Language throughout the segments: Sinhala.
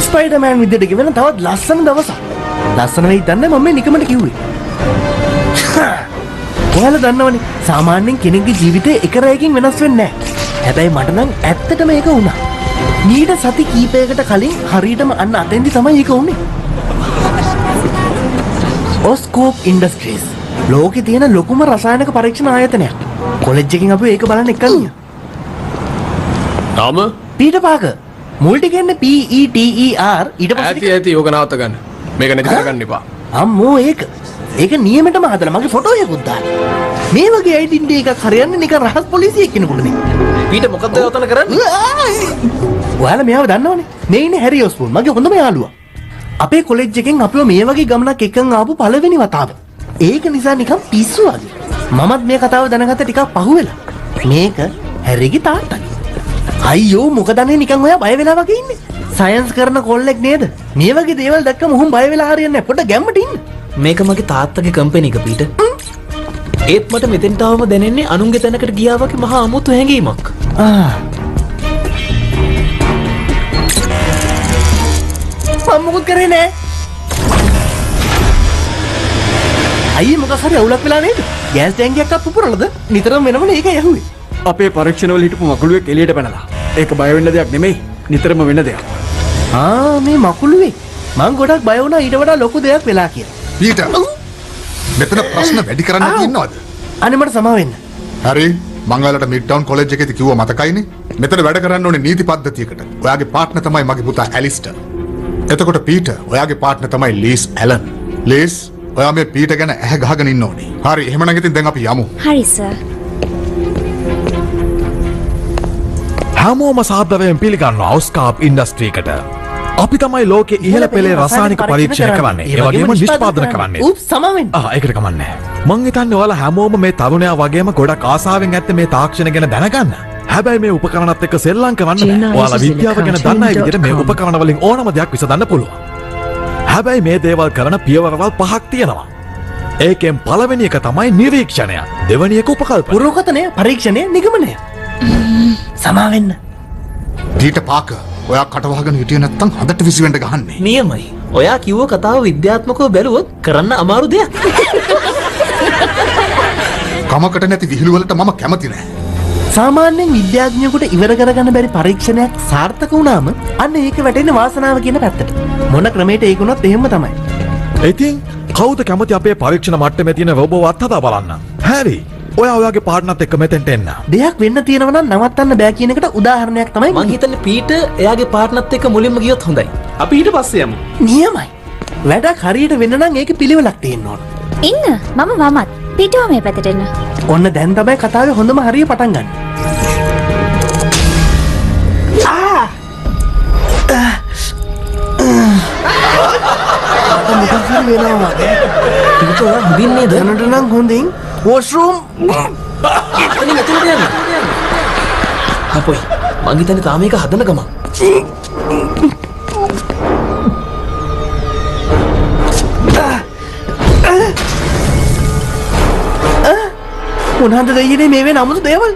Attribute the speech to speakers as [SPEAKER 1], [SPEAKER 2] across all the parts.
[SPEAKER 1] ස්පයිඩර්මෑන් විදියට ගෙවෙන තවත් ලස්සන දවසක්. ලස්සන වෙයි දන්නේ මම මේ නිකමට කිව්වේ. ඔයාලා දන්නවනේ සාමාන්‍යයෙන් කෙනෙක්ගේ ජීවිතේ එක රැයකින් වෙනස් වෙන්නේ නැහැ. හැබැයි මට නම් ඇත්තටම ඒක වුණා. මීට සති කීපයකට කලින් හරියටම අන්න අතෙන්දි තමයි ඒක වුනේ. ඔස්කෝප් ඉන්ඩස්ට්‍රීස් ලෝකේ තියෙන ලොකුම රසායනික පරීක්ෂණ ආයතනයක්. කොලෙජ් එකකින් අපි ඒක බලන්න එක්කන්.
[SPEAKER 2] තාම
[SPEAKER 1] පීටර් පාකර් මුල් ටික එන්නේ PETER ඊට පස්සේ
[SPEAKER 2] ඇති යෝග නවත්ත ගන්න. මේක නැති කරගන්න එපා.
[SPEAKER 1] අම්මෝ ඒක නියමෙටම හදලා මගේ ෆොටෝ එකකුත් දාලා. මේ වගේ ඩෙන්ටි එකක් හරියන්නේ නිකන් රහස් පොලිසියෙක් කෙනෙකුට නේ.
[SPEAKER 2] පීටර් මොකද්ද යවතන කරන්නේ?
[SPEAKER 1] ඔයාලා මෙයාව දන්නවනේ. මේ ඉන්නේ හැරි ඔස්බෝන් මගේ හොඳම යාළුවා. අපේ කොලෙජ් එකෙන් අපිව මේ වගේ ගමනක් එකෙන් ආපු පළවෙනි වතාව. ඒක නිසා නිකන් පිස්සු වගේ. මමත් මේ කතාව දැනගත්ත ටිකක් පහුවෙලා. මේක හැරිගේ තාත්තගේ. අයියෝ මොකද අනේ නිකන් ඔයා බය වෙලා වගේ ඉන්නේ. සයන්ස් කරන කොල්ලෙක් නේද? මේ වගේ දේවල් දැක්කම උහුම් බය වෙලා හරියන්නේ නැහැ. පොඩ්ඩක් ගැම්මට ඉන්න.
[SPEAKER 3] මේක මගේ තාත්තගේ කම්පැනි එක පීටර්. ඒත් මට මෙතෙන්ට ආවම දැනෙන්නේ අනුන්ගේ තැනකට ගියා වගේ මහා අමුතු හැඟීමක්.
[SPEAKER 1] මම මොකද කරේ නෑ. අයියේ මොකක් හරි අවුලක් වෙලා නේද? ගෑස් ටැංකියක් අත් පුපුරලද? නිතරම වෙනවනේ ඒක යහුවේ.
[SPEAKER 2] අපේ පරීක්ෂණවල හිටපු මකුළුවෙක් එළියට පැනලා. ඒක බය වෙන්න දෙයක් නෙමෙයි. නිතරම වෙන දෙයක්.
[SPEAKER 1] මේ මකුළුවේ. මං ගොඩක් බය වුණා ඊට වඩා ලොකු දෙයක් වෙලා කියලා.
[SPEAKER 4] පීටර්. මෙතන ප්‍රශ්න වැඩි කරන්න ඉන්නවද?
[SPEAKER 1] අනේ මට සමා වෙන්න.
[SPEAKER 4] හරි. මං ඔයාලට මිඩ් ටවුන් කොලෙජ් එකේදී කිව්වා මතකයිනේ. මෙතන වැඩ කරන්න ඕනේ නීති පද්ධතියකට. ඔයාගේ පාර්ට්නර් තමයි මගේ පුතා ඇලිස්ටර්. එතකොට පීටර් ඔයාගේ පාර්ට්නර් තමයි ලීස් ඇලන්. ලීස් ඔයා මේ පීටර් ගැන ඇහැ ගහගෙන ඉන්න ඕනේ. හරි එහෙමනම් ඉතින් දැන් අපි යමු.
[SPEAKER 5] හරි සර්.
[SPEAKER 6] හැමෝම සාදරයෙන් පිළිගන්නවා ඔස්කාප් ඉන්ඩස්ට්‍රීකට. අපි තමයි ලෝකේ ඉහළ පෙළේ රසායනික පරීක්ෂණ කරන්නේ. ඒ වගේම නිෂ්පාදනය කරන්නේ.
[SPEAKER 1] සමා වෙන්න.
[SPEAKER 6] ඒකට කමන්නේ. මං හිතන්නේ ඔයාලා හැමෝම මේ තරුණයා වගේම ගොඩක් ආසාවෙන් ඇත්තේ මේ තාක්ෂණ ගැන දැනගන්න. හැබැයි මේ උපකරණත් එක්ක සෙල්ලම් කරන්න බෑ. ඔයාලා විද්‍යාව ගැන දන්න අය විදිහට මේ උපකරණ වලින් ඕනම දෙයක් විසඳන්න පුළුවන්. හැබැයි මේ දේවල් කරන පියවරවල් 5ක් තියෙනවා. ඒකෙන් පළවෙනි එක තමයි නිරීක්ෂණය. දෙවෙනි එක උපකල්පන.
[SPEAKER 1] පුරෝගතනය, පරීක්ෂණය, නිගමනය. සමා වෙන්න.
[SPEAKER 4] පීටර් පාකර් ඔයා කටවහගෙන හිටියේ නැත්තම් හදට විසිවෙන්න ගහන්නේ.
[SPEAKER 3] නියමයි. ඔයා කිව්ව කතාව විද්‍යාත්මකව බැලුවොත් කරන්න අමාරු දෙයක්.
[SPEAKER 4] කමකට නැති විහිළු වලට මම කැමති නෑ.
[SPEAKER 1] සාමාන්‍යයෙන් විද්‍යාඥයෙකුට ඉවර කරගන්න බැරි පරීක්ෂණයක් සාර්ථක වුණාම අන්න ඒක වැටෙන්නේ වාසනාව කියන පැත්තට. මොන ක්‍රමයකට ඒක වුණත් එහෙම තමයි.
[SPEAKER 6] ඉතින් කවුද කැමති අපේ පරීක්ෂණ මට්ටමේ තියෙන රොබෝ අත්හදා බලන්න? හැරි ඔයා ඔයාගේ පාර්ට්නර්ත් එක්ක මෙතෙන්ට එන්න.
[SPEAKER 1] දෙයක් වෙන්න තියෙනවා නම් නවත්තන්න බෑ කියන එකට උදාහරණයක් තමයි
[SPEAKER 3] මං හිතන්නේ පීටර් එයාගේ පාර්ට්නර්ත් එක්ක මුලින්ම ගියොත් හොඳයි. අපි ඊට පස්සේ යමු.
[SPEAKER 1] නියමයි. වැඩක් හරියට වෙන්න නම් ඒකේ පිළිවෙලක් තියෙන්න ඕන.
[SPEAKER 5] ඉන්න මම වමත්. පිටුව මේ පැත්තට එන්න.
[SPEAKER 1] ඔන්න දැන් තමයි කතාවේ හොඳම හරිය පටන් ගන්න. මොකක් හරි වෙනවා.
[SPEAKER 3] පීටර් හොඳින් නේද?
[SPEAKER 1] දැනට නම් හොඳින්. වොෂ්රූම්.
[SPEAKER 3] අනේ මෙතනට යන්න. අපොයි මං හිතන්නේ තාම මේක හදන ගමන්.
[SPEAKER 1] මොනවද දෙයිනේ මේ වෙන අමුතු දේවල්?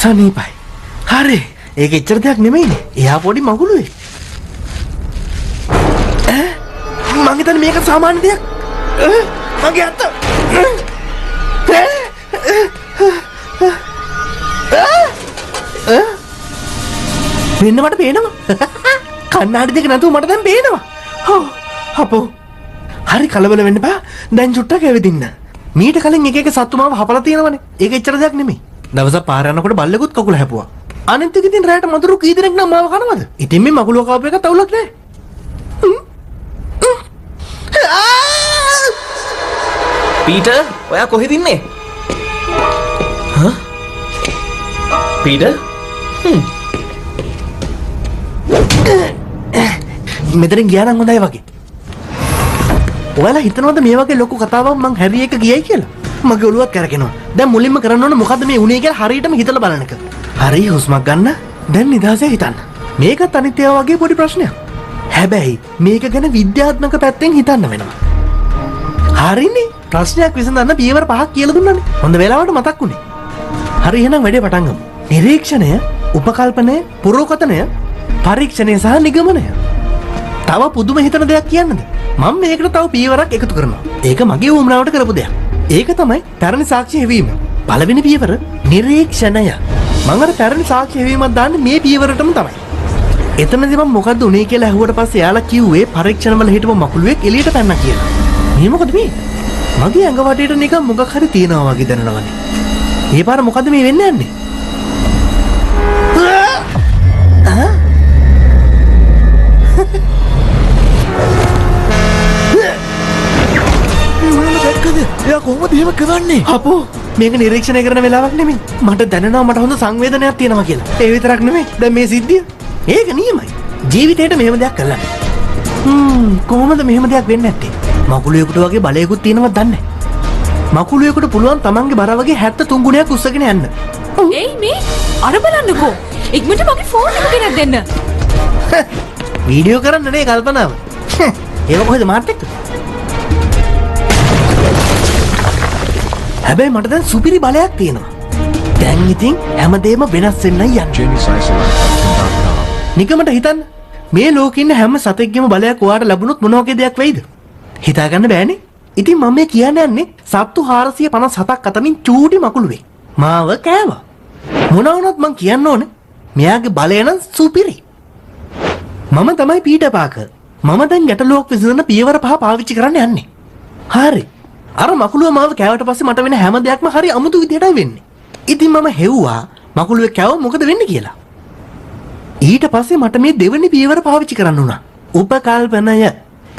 [SPEAKER 1] සනීපයි. හරි. ඒක එච්චර දෙයක් නෙමෙයිනේ. එයා පොඩි මගුලුවේ. මං හිතන්නේ මේක සාමාන්‍ය දෙයක්. මගේ අත. මෙන්න මට පේනවා. කන්නාඩි දෙක නැතුව මට දැන් පේනවා. අපෝ. හරි කලබල වෙන්න බෑ. දැන් චුට්ටක් ඇවිදින්න. මීට කලින් එක එක සත්තු මාව හපලා තියෙනවනේ. ඒක එච්චර දෙයක් නෙමෙයි. දවසක් පාර යනකොට බල්ලෙකුත් කකුල හැපුවා. අනිත් එක ඉතින් රැයට මදුරු කී දෙනෙක් නම් මාව කනවද? ඉතින් මේ මගුලෝ කාපු එක තවුලක් නෑ.
[SPEAKER 3] පීටර් ඔයා කොහෙද ඉන්නේ? පීටර්?
[SPEAKER 1] මෙතනින් ගියා නම් හොඳයි වගේ. ඔයාලා හිතනවද මේ වගේ ලොකු කතාවක් මං හැරි එක ගියයි කියලා? මගේ ඔළුවක් කරකිනවා. දැන් මුලින්ම කරන්න ඕන මොකද්ද මේ උනේ කියලා හරියටම හිතලා බලන එක. හරි හුස්මක් ගන්න. දැන් නිදාසේ හිතන්න. මේකත් අනිත් ඒවා වගේ පොඩි ප්‍රශ්නයක්. හැබැයි මේක ගැන විද්‍යාත්මක පැත්තෙන් හිතන්න වෙනවා. හරිනේ. ප්‍රශ්නයක් විසඳන්න පියවර 5ක් කියලා දුන්නානේ. හොඳ වෙලාවට මතක් වුණේ. හරි එහෙනම් වැඩේ පටන් ගමු. නිරීක්ෂණය, උපකල්පනය, පුරෝකතනය, පරීක්ෂණය සහ නිගමනය. තව පුදුම හිතන දෙයක් කියන්නද? මම මේකට තව පියවරක් එකතු කරනවා. ඒක මගේ වුමනාවට කරපු දෙයක්. ඒක තමයි පැරණි සාක්ෂි හෙවීම. පළවෙනි පියවර නිරීක්ෂණය. මම අර පැරණි සාක්ෂි හෙවීමක් දාන්නේ මේ පියවරටම තමයි. එතනදී මම මොකද්ද උනේ කියලා ඇහුවට පස්සේ යාලා කිව්වේ පරීක්ෂණවල හිටපු මකුළුවෙක් එළියට පැනනා කියලා. මේ මොකද මේ? මගේ ඇඟ වටේට නිකන් මොකක් හරි තියෙනවා වගේ දැනෙනවනේ. මේ පාර මොකද්ද මේ වෙන්නේ යන්නේ?
[SPEAKER 6] එයා කොහොමද එහෙම කරන්නේ?
[SPEAKER 1] අපෝ මේක නිරීක්ෂණය කරන වෙලාවක් නෙමෙයි. මට දැනෙනවා මට හොඳ සංවේදනයක් තියෙනවා කියලා. ඒ විතරක් නෙමෙයි. දැන් මේ සිද්ධිය ඒක නියමයි. ජීවිතේට මෙහෙම දෙයක් කරලා නැහැ. කොහොමද මෙහෙම දෙයක් වෙන්නේ නැත්තේ? මකුළුවෙකුට වගේ බලයකුත් තියෙනවද දන්නේ නැහැ. මකුළුවෙකුට පුළුවන් තමන්ගේ බර වගේ 73 ගුණයක් උස්සගෙන යන්න.
[SPEAKER 7] එයි මේ අර බලන්නකෝ. ඉක්මනට මගේ ෆෝන් එක ගෙනත් දෙන්න.
[SPEAKER 1] වීඩියෝ කරන්න නේ කල්පනාව. ඒක කොහෙද මාත් එක්ක? හැබැයි මට දැන් සුපිරි බලයක් තියෙනවා. දැන් ඉතින් හැමදේම වෙනස් වෙන්නයි යන්නේ. නිකමට හිතන්න මේ ලෝකේ ඉන්න හැම සතෙක්ගේම බලයක් ඔයාට ලැබුණොත් මොන වගේ දෙයක් වෙයිද? හිතා ගන්න බෑනේ. ඉතින් මම මේ කියන්නේ සත්තු 457ක් අතරින් චූටි මකුළුවෙක්. මාව කෑවා. මොන වුණත් මං කියන්න ඕනේ මෙයාගේ බලය නම් සුපිරි. මම තමයි පීටර් පාකර්. මම දැන් ගැටලුවක් විසඳන පියවර 5 පාවිච්චි කරන්න යන්නේ. හරි. අර මකුළුව මාව කෑවට පස්සේ මට වෙන හැම දෙයක්ම හරි අමුතු විදිහටයි වෙන්නේ. ඉතින් මම හෙව්වා මකුළුවේ කෑව මොකද වෙන්නේ කියලා. ඊට පස්සේ මට මේ දෙවෙනි පියවර පාවිච්චි කරන්න වුණා. උපකල්පනය.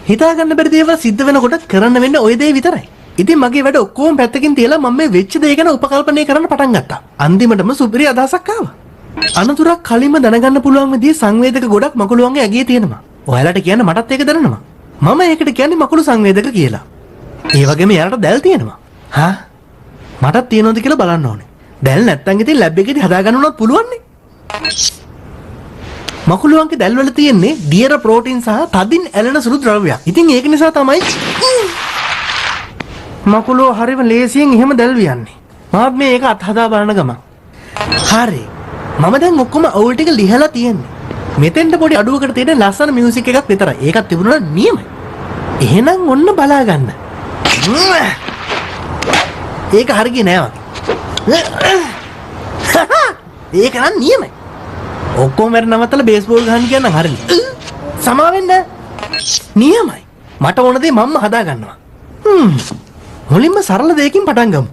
[SPEAKER 1] හිතා ගන්න බැරි දේවල් සිද්ධ වෙනකොට කරන්න වෙන්නේ ওই දේ විතරයි. ඉතින් මගේ වැඩ ඔක්කොම පැත්තකින් තියලා මම මේ වෙච්ච දේ ගැන උපකල්පනය කරන්න පටන් ගත්තා. අන්තිමටම සුපිරි අදහසක් ආවා. අනතුරක් කලින්ම දැනගන්න පුළුවන් විදිහේ සංවේදක ගොඩක් මකුළුවන්ගේ ඇගේ තියෙනවා. ඔයාලට කියන්න මටත් ඒක දැනෙනවා. මම ඒකට කියන්නේ මකුළු සංවේදක කියලා. ඒ වගේම යාලට දැල් තියෙනවා. හා මටත් තියෙනවද කියලා බලන්න ඕනේ. දැල් නැත්තම් ඉතින් ලැබ් එකේදී හදාගන්න උනත් පුළුවන් නේ. මකුළුවන්ගේ දැල් වල තියෙන්නේ දියර ප්‍රෝටීන් සහ තදින් ඇලෙන සුළු ද්‍රව්‍යයක්. ඉතින් ඒක නිසා තමයි මකුළුව හරිම ලේසියෙන් එහෙම දැල් වියන්නේ. මාත් මේ ඒක අත්හදා බලන ගමන්. හරි. මම දැන් ඔක්කොම අවුල් ටික ලිහලා තියෙන්නේ. මෙතෙන්ට පොඩි අඩුවකට තියෙන ලස්සන මියුසික් එකක් විතරයි. ඒකත් තිබුණා නියමයි. එහෙනම් ඔන්න බලා ගන්න. ඒක හරියන්නේ නෑ වගේ. ඒක නම් නියමයි. ඔක්කොම වැඩ නවත්තලා බේස්බෝල් ගහන්න කියනනම් හරිනේ. සමා වෙන්න. නියමයි. මට ඕන දේ මම්ම හදා ගන්නවා. මුලින්ම සරල දෙයකින් පටන් ගමු.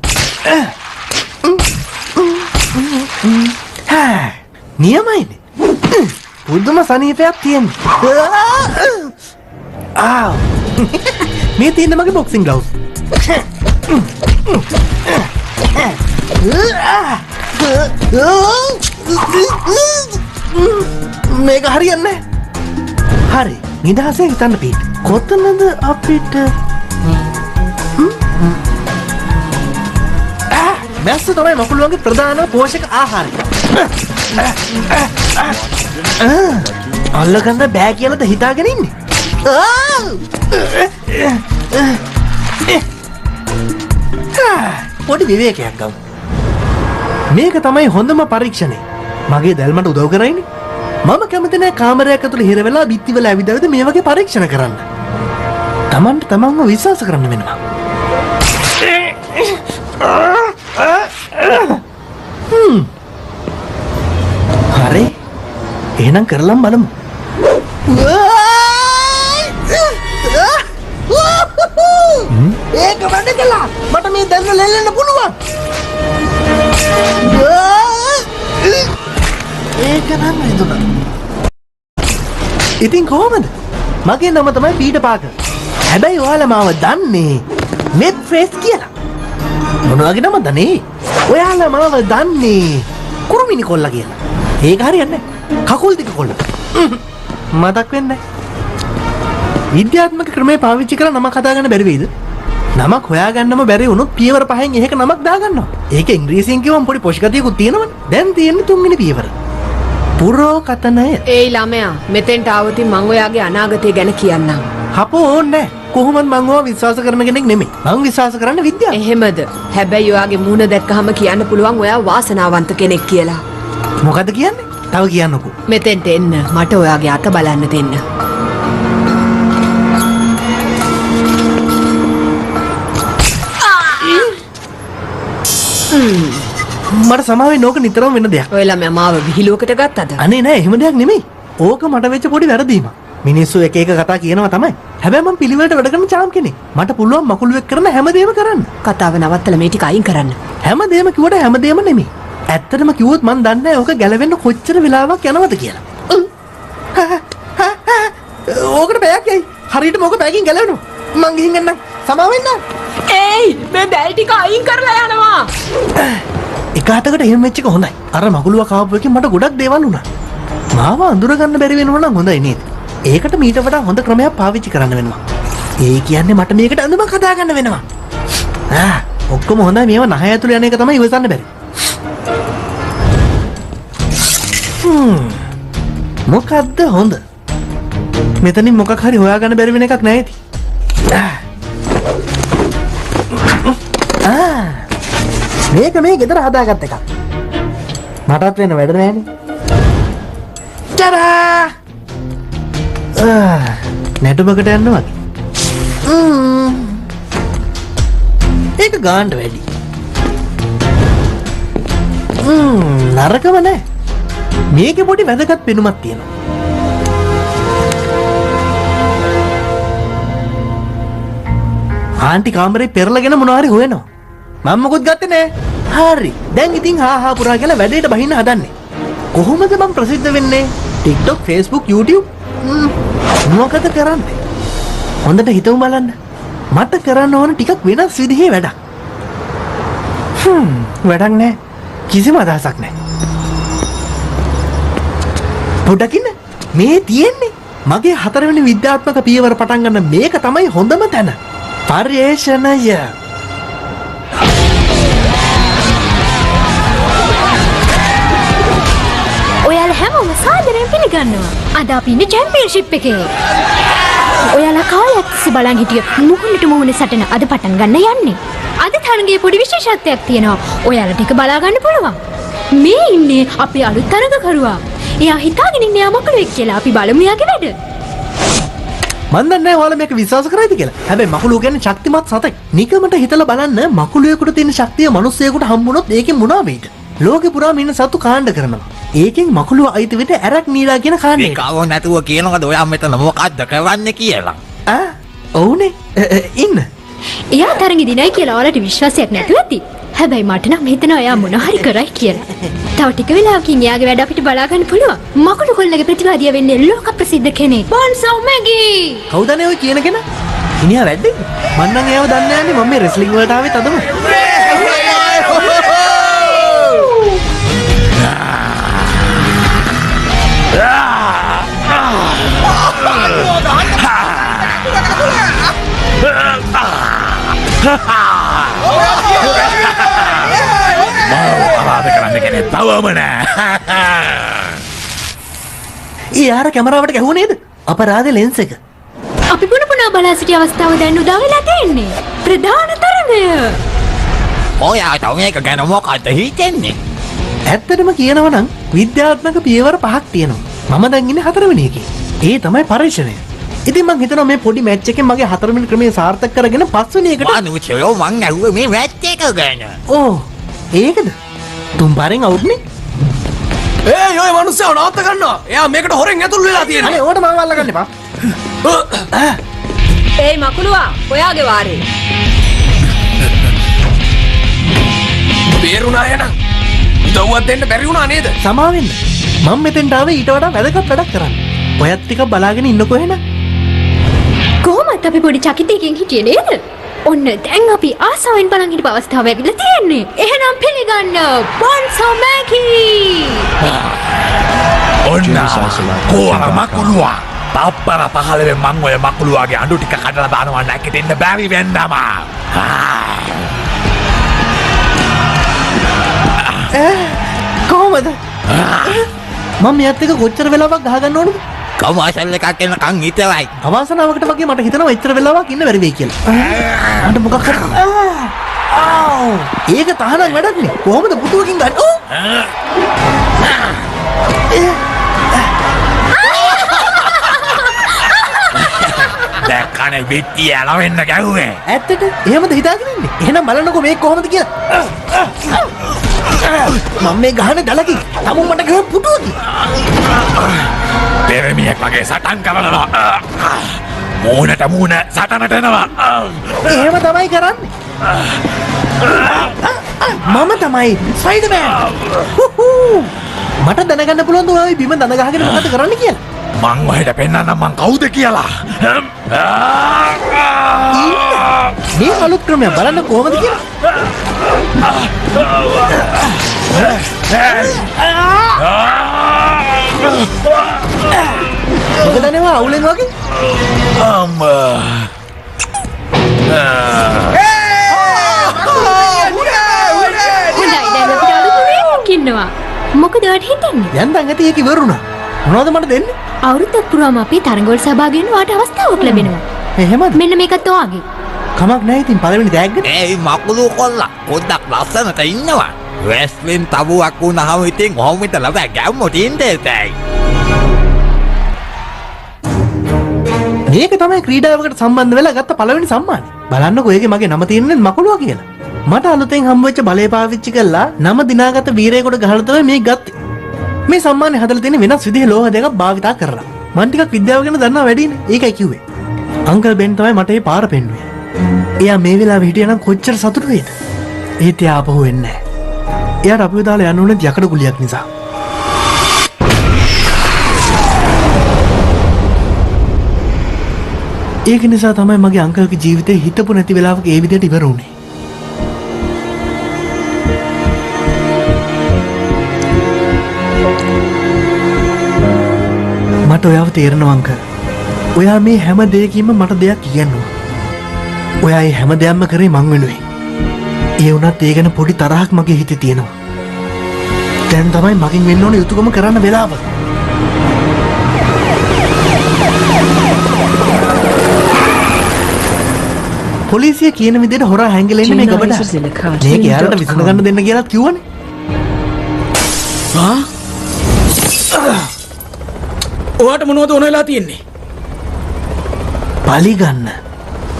[SPEAKER 1] නියමයිනේ. පුදුම සනීපයක් තියෙනවා. මේ තියෙන මගේ බොක්සිං ග්ලව්ස්. මේක හරියන්නේ නැහැ. හරි. නිදහසේ හිතන්න පීට්. කොතනද අපිට මැස්ස තමයි මකුළුවන්ගේ ප්‍රධාන පෝෂක ආහාරය. අල්ලගන්න බෑ කියලාද හිතාගෙන ඉන්නේ? පොඩි විවේකයක් ගමු. මේක තමයි හොඳම පරීක්ෂණය. මගේ දැල්මට උදව් කරයිනේ. මම කැමති නෑ කාමරයක් ඇතුළේ හිර වෙලා බිත්තිවල ඇවිදවිද මේ වගේ පරීක්ෂණ කරන්න. Tamanට තමන්ව විශ්වාස කරන්න වෙනවා. හරි. එහෙනම් කරලම් බලමු. ඒක වැඩ කළා. මට මේ දැල්ල ලෙල්ලන්න පුළුවන්. ඒක නම් හිතුණා. ඉතින් කොහමද? මගේ නම තමයි පීටර් පාකර්. හැබැයි ඔයාලා මාව දන්නේ මෙත් ෆ්‍රේස් කියලා. මොන වගේ නමද නේ? ඔයාලා මාව දන්නේ කුරුමිනි කොල්ලා කියලා. ඒක හරියන්නේ නැහැ. කකුල් දිග කොල්ලා. මතක් වෙන්නේ නැහැ. විද්‍යාත්මක ක්‍රමේ පාවිච්චි කරලා නමක් හදාගන්න බැරි වෙයිද? නමක් හොයාගන්නම බැරි වුණොත් පියවර 5න් එහෙක නමක් දාගන්නවා. ඒක ඉංග්‍රීසියෙන් කිව්වම පොඩි පොෂ්ගතියකුත් තියෙනවනේ. දැන් තියෙන්නේ 3 වෙනි පියවර. පුරෝකතනය.
[SPEAKER 7] ඒයි ළමයා මෙතෙන්ට ආවොත් මං ඔයාගේ අනාගතය ගැන කියන්නම්.
[SPEAKER 1] හපෝ ඕන්නේ නැහැ. කොහොමද මං ඔයාව විශ්වාස කරන කෙනෙක් නෙමෙයි. මං විශ්වාස කරන්නේ විද්‍යාව.
[SPEAKER 7] එහෙමද? හැබැයි ඔයාගේ මූණ දැක්කහම කියන්න පුළුවන් ඔයා වාසනාවන්ත කෙනෙක් කියලා.
[SPEAKER 1] මොකද කියන්නේ? තව කියන්නකෝ.
[SPEAKER 7] මෙතෙන්ට එන්න මට ඔයාගේ අත බලන්න දෙන්න.
[SPEAKER 1] මට සමාවෙන්න ඕක නිතරම වෙන දෙයක්.
[SPEAKER 7] ඔය ළමයා මාව විහිළුවකට ගත්තද?
[SPEAKER 1] අනේ නෑ එහෙම දෙයක් නෙමෙයි. ඕක මට වෙච්ච පොඩි වැරදීමක්. මිනිස්සු එක එක කතා කියනවා තමයි. හැබැයි මම පිළිවෙලට වැඩ කරන චාම් කෙනෙක්. මට පුළුවන් මකුළුවෙක් කරන හැමදේම කරන්න.
[SPEAKER 7] කතාව නවත්තලා මේ ටික අයින් කරන්න.
[SPEAKER 1] හැමදේම කිව්වට හැමදේම නෙමෙයි. ඇත්තටම කිව්වොත් මන් දන්නේ නැහැ ඕක ගැලවෙන්න කොච්චර වෙලාවක් යනවද කියලා. ඕකට බෑක් යයි. හරියටම ඕක බෑකින් ගැලවෙනවා. මං ගිහින් එන්නම්. සමාවෙන්න.
[SPEAKER 7] ඒයි මේ දැල් ටික අයින් කරලා යනවා.
[SPEAKER 1] එක අතකට එහෙම වෙච්ච එක හොඳයි. අර මකුළුව කාපු එකෙන් මට ගොඩක් දේවල් වුණා. මාව අඳුර ගන්න බැරි වෙනවා නම් හොඳයි නේද? ඒකට මීට වඩා හොඳ ක්‍රමයක් පාවිච්චි කරන්න වෙනවා. ඒ කියන්නේ මට මේකට අඳුමක් හදා ගන්න වෙනවා. ඔක්කොම හොඳයි මේව නහය ඇතුළේ යන එක තමයි ඉවසන්න බැරි. මොකද්ද හොඳ? මෙතනින් මොකක් හරි හොයාගන්න බැරි වෙන එකක් නැහැ ඉතින්. මේක මේ ගෙදර හදාගත්ත එකක්. මටත් වෙන වැඩ නැහැනේ. ටඩා! නැටුමකට යන්න වගේ. ඒක ගාන්න වැඩි. නරකම නෑ. මේකේ පොඩි වැදගත් පෙනුමක් තියෙනවා. ආන්ටි කාමරේ පෙරලගෙන මොනවා හරි හොයනවා. මම මොකොත් ගත්තේ නෑ. හරි. දැන් ඉතින් හා පුරා කියලා වැඩේට බහින්න හදන්නේ. කොහොමද මම ප්‍රසිද්ධ වෙන්නේ? TikTok, Facebook, YouTube? මොකද කරන්නේ? හොඳට හිතමු බලන්න. මට කරන්න ඕන ටිකක් වෙනස් විදිහේ වැඩක්. වැඩක් නෑ. කිසිම අදහසක් නෑ. පොඩ්ඩක් ඉන්න. මේ තියෙන්නේ මගේ 4 වෙනි විද්‍යාත්මක පියවර පටන් ගන්න මේක තමයි හොඳම තැන. පර්යේෂණය.
[SPEAKER 5] ඔයාලා හැමෝම සාදරයෙන් පිළිගන්නවා. අද අපි ඉන්නේ චැම්පියන්ෂිප් එකේ. ඔයාලා කාලයක් තිස්සේ බලන් හිටිය මුහුණට මුහුණ සටන අද පටන් ගන්න යන්නේ. අද තරගයේ පොඩි විශේෂත්වයක් තියෙනවා. ඔයාලා ටික බලා ගන්න පුළුවන්. මේ ඉන්නේ අපේ අලුත් තරගකරුවා. එයා හිතාගෙන ඉන්නේ යා මකුළුවෙක් කියලා. අපි බලමු යාගේ වැඩ.
[SPEAKER 1] මන් දන්නේ නැහැ ඔයාලා මේක විශ්වාස කරයිද කියලා. හැබැයි මකුළුව කියන්නේ ශක්තිමත් සතෙක්. නිකමට හිතලා බලන්න මකුළුවෙකුට තියෙන ශක්තිය මිනිස්සෙකුට හම්බුනොත් ඒකෙන් මොනවා වෙයිද? ලෝකෙ පුරාම ඉන්න සතු කාණ්ඩ කරනවා. ඒකෙන් මකුළුව අයිති වෙට ඇරක් නීලා කියන කාණ්ඩේ.
[SPEAKER 6] කව නැතුව කියනකද ඔයා මෙතන මොකද්ද කරන්නේ කියලා.
[SPEAKER 1] ඔව්නේ. ඉන්න.
[SPEAKER 5] එයා තරගෙ දිනයි කියලා ඔයාලට විශ්වාසයක් නැතුව ඇති. හැබැයි මට නම් හිතෙනවා එයා මොනවා හරි කරයි කියලා. තව ටික වෙලාවකින් එයාගේ වැඩ අපිට බලා ගන්න පුළුවන්. මකුළු කොල්ලගේ ප්‍රතිවාදියා වෙන්නේ ලෝක ප්‍රසිද්ධ කෙනෙක්. බොන්සෝ මැගී.
[SPEAKER 1] කවුදනේ ඔය කියන කෙනා? ඉනියා වැඩේ. මන් නම් එයාව දන්නේ නැහැ නේ. මම මේ රෙස්ලිං වලට ආවෙත් අදම.
[SPEAKER 6] තවම නෑ.
[SPEAKER 1] ඊයාර කැමරාවට ගැහුව නේද? අපරාධ ලෙන්ස් එක.
[SPEAKER 5] අපි පුන බලා සිටි අවස්ථාව දැන් උදා වෙලා තියෙන්නේ. ප්‍රධාන තරගය.
[SPEAKER 6] ඔයාට මේක ගැන මොකක්ද හිතෙන්නේ?
[SPEAKER 1] ඇත්තටම කියනවා නම් විද්‍යාත්මක පියවර 5ක් තියෙනවා. මම දැන් ඉන්නේ 4 වෙනි එකේ. ඒ තමයි පරීක්ෂණය. ඉතින් මං හිතනවා මේ පොඩි මැච් එකෙන් මගේ 4 වෙනි ක්‍රමයේ සාර්ථක කරගෙන 5 වෙනි එකට
[SPEAKER 6] අනුචයෝ මං ඇහුවේ මේ මැච් එක ගැන.
[SPEAKER 1] ඕ ඒකද? තුම්බරෙන් අවුට් නේ?
[SPEAKER 2] ඒයි ඔය මිනිස්සු නවත්ත ගන්නවා. එයා මේකට හොරෙන් ඇතුල් වෙලා තියෙනවා.
[SPEAKER 1] අනේ ඕකට මාව අල්ල ගන්න එපා.
[SPEAKER 7] ඒයි මකුළුවා ඔයාගේ වාරේ.
[SPEAKER 2] බේරුණා එනං. උදව්වක් දෙන්න බැරි වුණා නේද?
[SPEAKER 1] සමාවෙන්න. මම මෙතෙන්ට ආවේ ඊට වඩා වැදගත් වැඩක් කරන්න. ඔයත් ටිකක් බලාගෙන ඉන්නකෝ එහෙනම්.
[SPEAKER 5] කොහොමද අපි පොඩි චකිතයකින් හිටියේ නේද? ඔන්න දැන් අපි ආසාවෙන් බලන් හිටපු අවස්ථාව ඇවිල්ලා තියෙන්නේ. එහෙනම් පිළිගන්න බොන්සෝ මැගී.
[SPEAKER 6] ඔන්න කොහොම මකුළුවා තප්පර 15 මං ඔය මකුළුවාගේ අඬු ටික කඩලා දානවා නැගිටින්න බැරි වෙන්නම.
[SPEAKER 1] කොහොමද මම මෙයත් එක කොච්චර වෙලාවක් ගහගන්න ඕනද?
[SPEAKER 6] කමාසල් එකක් එනකන් හිටවයි.
[SPEAKER 1] අවාසනාවකට වගේ මට හිතෙනවා එච්චර වෙලාවක් ඉන්න බැරි වෙයි කියලා. අන්න මොකක් හරි ඒක තහනම් වැඩක් නේ. කොහොමද පුටුවකින් ගන්න?
[SPEAKER 6] දැක්කනේ පිටිය යලවෙන්න ගැහුවේ.
[SPEAKER 1] ඇත්තට එහෙමද හිතාගෙන ඉන්නේ? එහෙනම් බලන්නකෝ මේක කොහොමද කියලා. මම මේ ගහන දලකින් තමුන් මට ගහ පුටුවකින්.
[SPEAKER 6] පෙරමියෙක් වගේ සටන් කරනවා. මූණට මූණ සටනට එනවා.
[SPEAKER 1] එහෙම තමයි කරන්නේ. මම තමයි ස්පයිඩර්මෑන්. මට දැනගන්න පුළුවන් ඔය බිම දන ගහගෙන මොකද කරන්න කියලා.
[SPEAKER 6] මං ඔහෙට පෙන්නන්න මං කවුද කියලා.
[SPEAKER 1] මේ අලුත් ක්‍රමය බලන්න කොහොමද කියලා. මොකද නේ අවුලෙන් වගේ?
[SPEAKER 5] ඉන්නවා. මොකද ඔයාලට හිතන්නේ?
[SPEAKER 1] දැන් ඇති ඒක ඉවරුණා. මොනවද මට දෙන්නේ?
[SPEAKER 5] අවුරුද්දක් පුරාම අපි තරඟවල සහභාගී වෙන්න වාට අවස්ථාවක් ලැබෙනවා.
[SPEAKER 1] එහෙමද?
[SPEAKER 5] මෙන්න මේකත් ඔයාගේ.
[SPEAKER 1] කමක් නැහැ ඉතින් පළවෙනි තෑග්ග.
[SPEAKER 6] ඒ මකුළු කොල්ලා පොඩ්ඩක් ලස්සනට ඉන්නවා. රෙස්ලින් තබුවක් වුණාම ඉතින් ඔහොම ඉතලා බෑ ගැම්මෝ තින්දේතයි.
[SPEAKER 1] මේක තමයි ක්‍රීඩාවකට සම්බන්ධ වෙලා ගත්ත පළවෙනි සම්මානය. බලන්නකෝ ඒකේ මගේ නම තියෙන්නේ මකුළුවා කියලා. මට අලුතෙන් හම්බෙච්ච බලය පාවිච්චි කරලා නම දිනාගත්ත වීරයෙකුට ගහලා තමයි මේක ගත්තේ. මේ සම්මානේ හදලා තියෙන වෙනස් විදිහේ ලෝහ දෙකක් භාවිතා කරලා. මම ටිකක් විද්‍යාව ගැන දන්නවා වැඩිනේ. ඒකයි කිව්වේ. අංකල් බෙන් තමයි මට මේ පාර පෙන්නුවේ. එයා මේ වෙලාවේ හිටියනම් කොච්චර සතුටු වේද? ඒත් එයා ආපහු එන්නේ නැහැ. එයාට අපිව දාලා යන්න ඕනේ යකඩ ගුලියක් නිසා. ඒක නිසා තමයි මගේ අංකල්ගේ ජීවිතේ හිතපු නැති වෙලාවක ඒ විදිහට ඉවර වුනේ. මට ඔයාව තේරෙනවා අංකල්. ඔයා මේ හැම දෙයකින්ම මට දෙයක් කියන්නවා. ඔයා මේ හැම දෙයක්ම කරේ මං වෙනුවෙන්. ඒ වුණත් ඒ ගැන පොඩි තරහක් මගේ හිතේ තියෙනවා. දැන් තමයි මගෙන් වෙන්න ඕන යුතුයකම කරන්න වෙලාව. පොලිසිය කියන විදිහට හොරා හැංගිලා ඉන්නේ මේ ගබඩ. මේක යාලට විසඳ ගන්න දෙන්න කියලාත් කිව්වනේ.
[SPEAKER 2] ඔයාට මොනවද ඕන වෙලා තියෙන්නේ?
[SPEAKER 1] පලි ගන්න.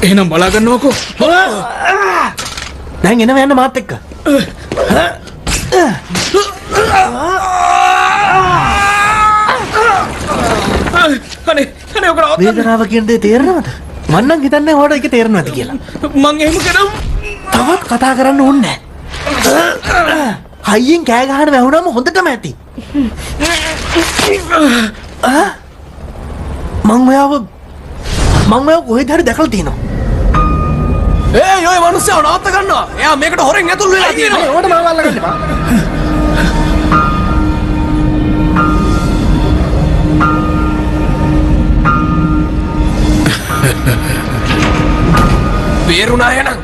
[SPEAKER 2] එහෙනම් බලා ගන්නවකෝ.
[SPEAKER 1] දැන් එනවා යන්න මාත් එක්ක.
[SPEAKER 2] අනේ ඔක
[SPEAKER 1] වේදනාව කියන දේ තේරෙනවද? මම නම් හිතන්නේ හොඩ එක තේරෙනවද කියලා.
[SPEAKER 2] මං එහෙම කරමු.
[SPEAKER 1] තවත් කතා කරන්න ඕනේ නැහැ. හයියෙන් කෑ ගහන වැහුනම හොඳටම ඇති. මං ඔයාව කොහෙද හරි දැකලා තියෙනවා.
[SPEAKER 2] ඔය මිනිස්සයා නවත්ත ගන්නවා. එයා මේකට හොරෙන් ඇතුල් වෙලා තියෙනවා.
[SPEAKER 1] ඕකට මාව අල්ලගන්න එපා.
[SPEAKER 2] බේරුණා එහෙනම්.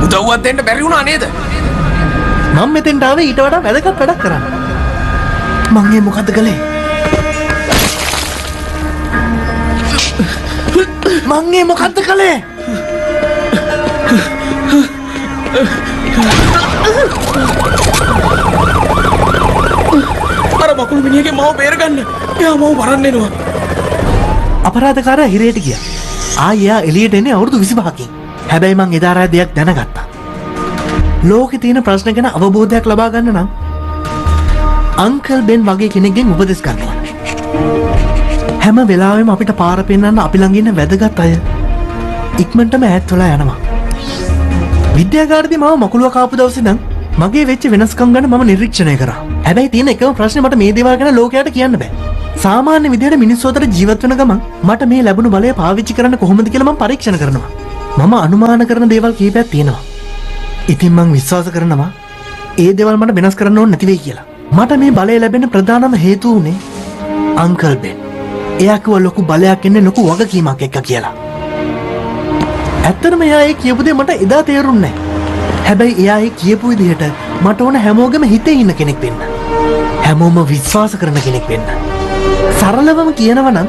[SPEAKER 2] උදව්වක් දෙන්න බැරි වුණා නේද?
[SPEAKER 1] මම මෙතෙන්ට ආවේ ඊට වඩා වැදගත් වැඩක් කරන්න. මං මේ මොකද්ද කළේ? මං මේ මොකද්ද කළේ?
[SPEAKER 2] අර මකුළු මිනිහගේ මාව බේරගන්න. එයා මාව වරන් එනවා.
[SPEAKER 1] අපරාධකාරයා හිරේට ගියා. ආයෙ එළියට එන්නේ අවුරුදු 25කින්. හැබැයි මං එදා රාත්‍රියේ දෙයක් දැනගත්තා. ලෝකේ තියෙන ප්‍රශ්න ගැන අවබෝධයක් ලබා ගන්න නම් අංකල් බෙන් වගේ කෙනෙක්ගෙන් උපදෙස් ගන්න ඕනේ. හැම වෙලාවෙම අපිට පාර පෙන්වන්න අපි ළඟ ඉන්න වැදගත් අය ඉක්මනටම ඈත් වෙලා යනවා. විද්‍යාගාරදී මම මකුළුව කාපු දවසේ නම් මගේ වෙච්ච වෙනස්කම් ගැන මම නිරීක්ෂණය කරා. හැබැයි තියෙන එකම ප්‍රශ්නේ මට මේ දේවල් ගැන ලෝකයට කියන්න බෑ. සාමාන්‍ය විදිහට මිනිස්සු අතර ජීවත් වෙන ගමන් මට මේ ලැබුණු බලය පාවිච්චි කරන්න කොහොමද කියලා මම පරීක්ෂණ කරනවා. මම අනුමාන කරන දේවල් කීපයක් තියෙනවා. ඉතින් මං විශ්වාස කරනවා ඒ දේවල් මට වෙනස් කරන්න ඕනේ නැති වෙයි කියලා. මට මේ බලය ලැබෙන්න ප්‍රධානම හේතුව උනේ අංකල් බෙන්. එයා කිව්වා ලොකු බලයක් එන්නේ ලොකු වගකීමක් එක්ක කියලා. ඇත්තටම එයා ඒ කියපු දේ මට එදා තේරුන්නේ නැහැ. හැබැයි එයා ඒ කියපු විදිහට මට ඕන හැමෝගෙම හිතේ ඉන්න කෙනෙක් වෙන්න. හැමෝම විශ්වාස කරන කෙනෙක් වෙන්න. සරලවම කියනවා නම්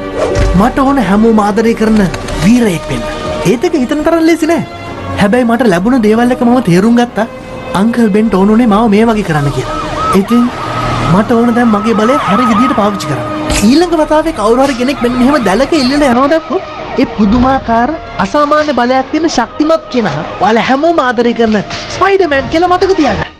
[SPEAKER 1] මට ඕන හැමෝම ආදරය කරන වීරයෙක් වෙන්න. ඒත් එක හිතන තරම් ලේසි නෑ. හැබැයි මට ලැබුණ දේවල් එක මම තේරුම් ගත්තා. අංකල් බෙන්ට ඕනුනේ මාව මේ වගේ කරන්න කියලා. ඉතින් මට ඕන දැන් මගේ බලය හරි විදිහට පාවිච්චි කරන්න. ඊළඟ වතාවේ කවුරු හරි කෙනෙක් මෙන්න මෙහෙම දැලක ඉල්ලලා යනවා දැක්කොත් ඒ පුදුමාකාර අසාමාන්‍ය බලයක් තියෙන ශක්තිමත් කෙනා ඔයාලා හැමෝම ආදරය කරන ස්පයිඩර්මෑන් කියලා මතක තියාගන්න.